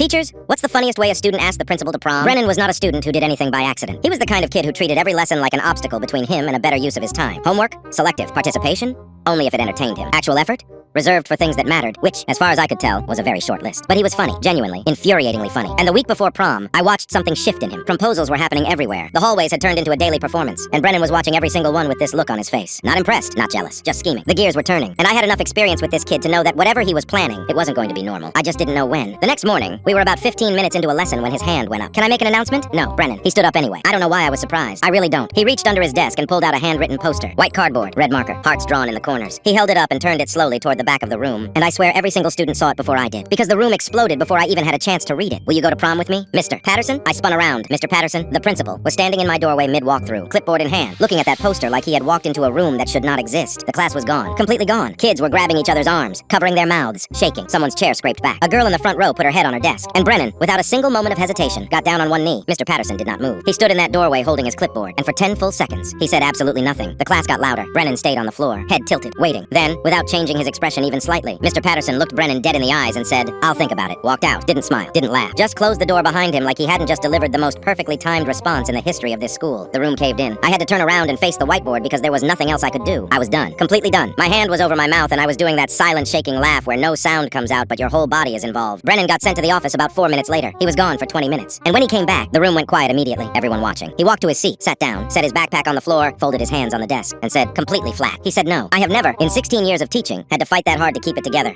Teachers, what's the funniest way a student asked the principal to prom? Brennan was not a student who did anything by accident. He was the kind of kid who treated every lesson like an obstacle between him and a better use of his time. Homework? Selective. Participation? Only if it entertained him. Actual effort? Reserved for things that mattered, which, as far as I could tell, was a very short list. But he was funny, genuinely, infuriatingly funny. And the week before prom, I watched something shift in him. Promposals were happening everywhere. The hallways had turned into a daily performance, and Brennan was watching every single one with this look on his face. Not impressed, not jealous, just scheming. The gears were turning, and I had enough experience with this kid to know that whatever he was planning, it wasn't going to be normal. I just didn't know when. The next morning, we were about 15 minutes into a lesson when his hand went up. Can I make an announcement? No, Brennan. He stood up anyway. I don't know why I was surprised. I really don't. He reached under his desk and pulled out a handwritten poster. White cardboard, red marker, hearts drawn in the corners. He held it up and turned it slowly toward the back of the room, and I swear every single student saw it before I did, because the room exploded before I even had a chance to read it. Will you go to prom with me? Mr. Patterson? I spun around. Mr. Patterson, the principal, was standing in my doorway mid-walkthrough, clipboard in hand, looking at that poster like he had walked into a room that should not exist. The class was gone. Completely gone. Kids were grabbing each other's arms, covering their mouths, shaking. Someone's chair scraped back. A girl in the front row put her head on her desk, and Brennan, without a single moment of hesitation, got down on one knee. Mr. Patterson did not move. He stood in that doorway holding his clipboard, and for 10 full seconds, he said absolutely nothing. The class got louder. Brennan stayed on the floor, head tilted, waiting. Then, without changing his expression even slightly, Mr. Patterson looked Brennan dead in the eyes and said, "I'll think about it." Walked out, didn't smile, didn't laugh, just closed the door behind him like he hadn't just delivered the most perfectly timed response in the history of this school. The room caved in. I had to turn around and face the whiteboard because there was nothing else I could do. I was done. Completely done. My hand was over my mouth and I was doing that silent shaking laugh where no sound comes out but your whole body is involved. Brennan got sent to the office about 4 minutes later. He was gone for 20 minutes. And when he came back, the room went quiet immediately, everyone watching. He walked to his seat, sat down, set his backpack on the floor, folded his hands on the desk, and said, completely flat. He said, "No, I have never, in 16 years of teaching, had to fight that hard to keep it together."